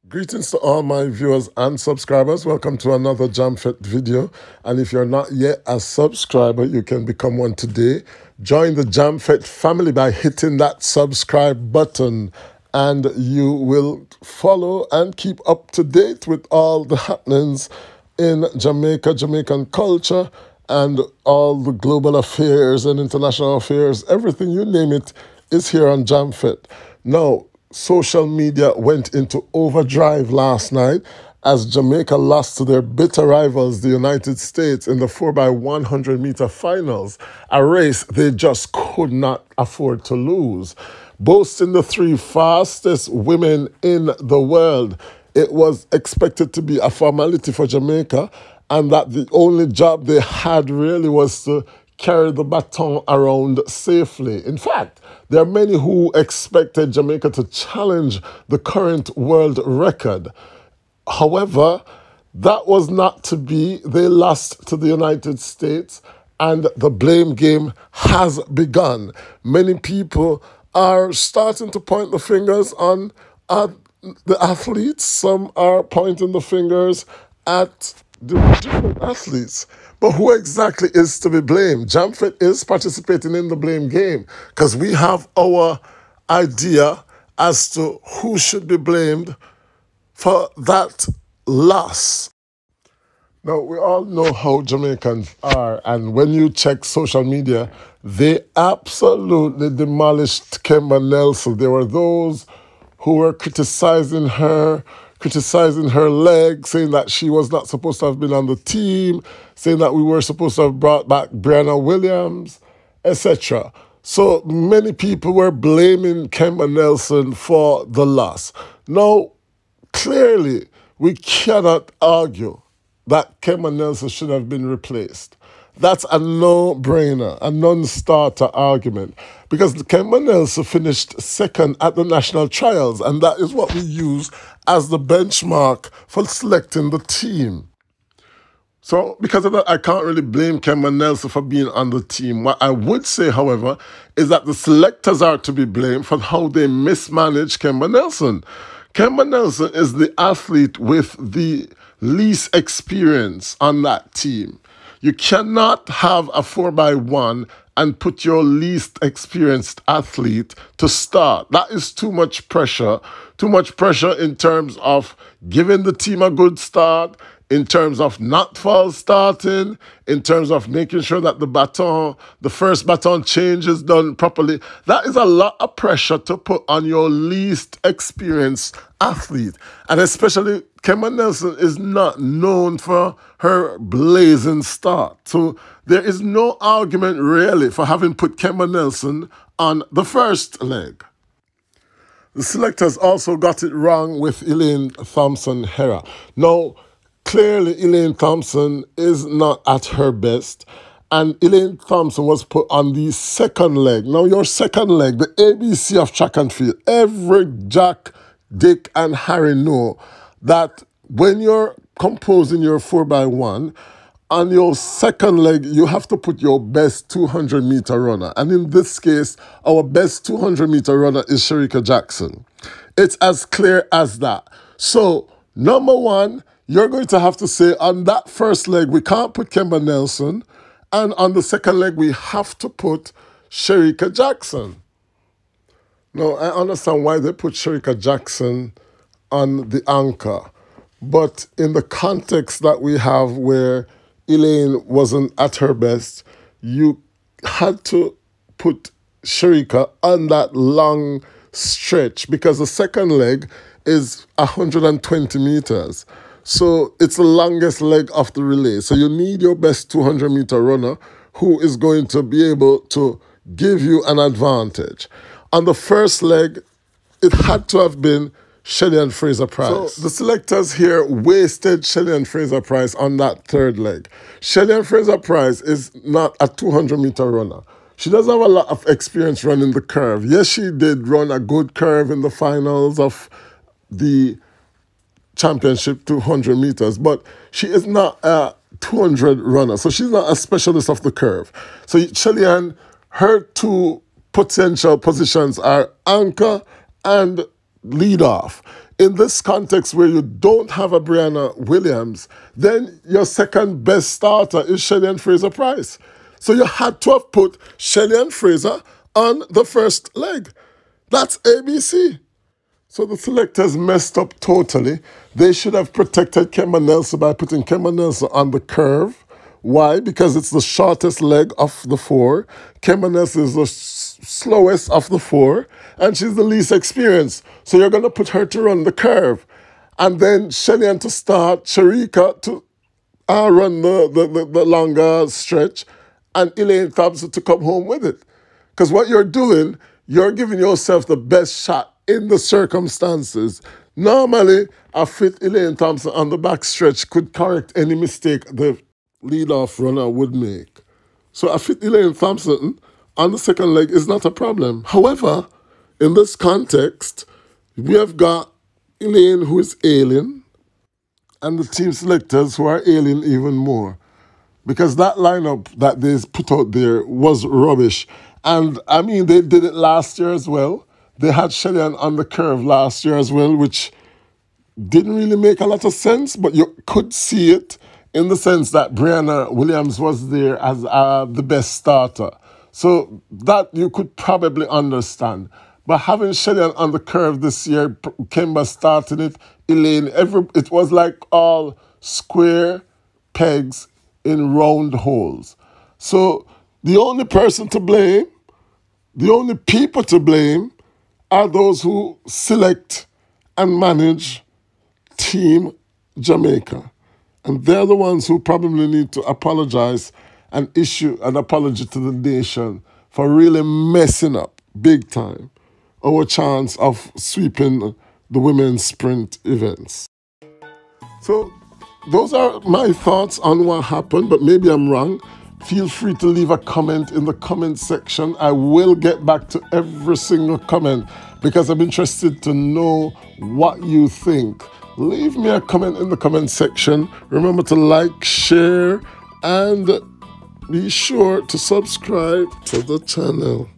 Greetings to all my viewers and subscribers. Welcome to another JamFet video. And if you're not yet a subscriber, you can become one today. Join the JamFet family by hitting that subscribe button, and you will follow and keep up to date with all the happenings in Jamaica, Jamaican culture, and all the global affairs and international affairs. Everything, you name it, is here on JamFet. Now, social media went into overdrive last night as Jamaica lost to their bitter rivals, the United States, in the 4x100 meter finals, a race they just could not afford to lose. Boasting the three fastest women in the world, it was expected to be a formality for Jamaica, and that the only job they had really was to carry the baton around safely. In fact, there are many who expected Jamaica to challenge the current world record. However, that was not to be. They lost to the United States, and the blame game has begun. Many people are starting to point the fingers on the athletes. Some are pointing the fingers at the different athletes. But who exactly is to be blamed? JamFet is participating in the blame game because we have our idea as to who should be blamed for that loss. Now, we all know how Jamaicans are, and when you check social media, they absolutely demolished Kemba Nelson. There were those who were criticizing her leg, saying that she was not supposed to have been on the team, saying that we were supposed to have brought back Brianna Williams, etc. So many people were blaming Kemba Nelson for the loss. Now, clearly, we cannot argue that Kemba Nelson should have been replaced. That's a no-brainer, a non-starter argument, because Kemba Nelson finished second at the national trials, and that is what we use as the benchmark for selecting the team. So because of that, I can't really blame Kemba Nelson for being on the team. What I would say, however, is that the selectors are to be blamed for how they mismanaged Kemba Nelson. Kemba Nelson is the athlete with the least experience on that team. You cannot have a 4x1 and put your least experienced athlete to start. That is too much pressure. Too much pressure in terms of giving the team a good start, in terms of not false starting, in terms of making sure that the first baton change is done properly. That is a lot of pressure to put on your least experienced athlete. And especially Kemba Nelson is not known for her blazing start. So there is no argument really for having put Kemba Nelson on the first leg. The selectors also got it wrong with Elaine Thompson-Herah. Now, clearly, Elaine Thompson is not at her best, and Elaine Thompson was put on the second leg. Now, your second leg, the ABC of track and field, every Jack, Dick, and Harry know that when you're composing your 4x1, on your second leg, you have to put your best 200-meter runner. And in this case, our best 200-meter runner is Shericka Jackson. It's as clear as that. So, number one, you're going to have to say on that first leg, we can't put Kemba Nelson. And on the second leg, we have to put Shericka Jackson. Now, I understand why they put Shericka Jackson on the anchor. But in the context that we have where Elaine wasn't at her best, you had to put Shericka on that long stretch because the second leg is 120 meters. So it's the longest leg of the relay. So you need your best 200-meter runner who is going to be able to give you an advantage. On the first leg, it had to have been Shelly-Ann Fraser-Pryce. So the selectors here wasted Shelly-Ann Fraser-Pryce on that third leg. Shelly-Ann Fraser-Pryce is not a 200-meter runner. She doesn't have a lot of experience running the curve. Yes, she did run a good curve in the finals of the championship 200 meters, but she is not a 200 runner, so she's not a specialist of the curve. So Shelly-Ann, her two potential positions are anchor and lead off. in this context where you don't have a Brianna Williams, then your second best starter is Shelly-Ann Fraser-Pryce. So you had to have put Shelly-Ann Fraser on the first leg. That's ABC. So the selectors messed up totally. They should have protected Kemba Nelson by putting Kemba Nelson on the curve. Why? Because it's the shortest leg of the four. Kemba Nelson is the slowest of the four, and she's the least experienced. So you're going to put her to run the curve. And then Shelly-Ann to start, Sharika to run the longer stretch, and Elaine Thompson to come home with it. Because what you're doing, you're giving yourself the best shot in the circumstances. Normally, a fit Elaine Thompson on the back stretch could correct any mistake the lead-off runner would make. So a fit Elaine Thompson on the second leg is not a problem. However, in this context, we have got Elaine who is ailing, and the team selectors who are ailing even more. Because that lineup that they put out there was rubbish. And, I mean, they did it last year as well. They had Shelly-Ann on the curve last year as well, which didn't really make a lot of sense, but you could see it in the sense that Brianna Williams was there as the best starter. So that you could probably understand. But having Shelly-Ann on the curve this year, Kemba starting it, Elaine, it was like all square pegs in round holes. So the only person to blame, the only people to blame are those who select and manage Team Jamaica. And they're the ones who probably need to apologize and issue an apology to the nation for really messing up big time our chance of sweeping the women's sprint events. So those are my thoughts on what happened, but maybe I'm wrong. Feel free to leave a comment in the comment section. I will get back to every single comment because I'm interested to know what you think. Leave me a comment in the comment section. Remember to like, share, and be sure to subscribe to the channel.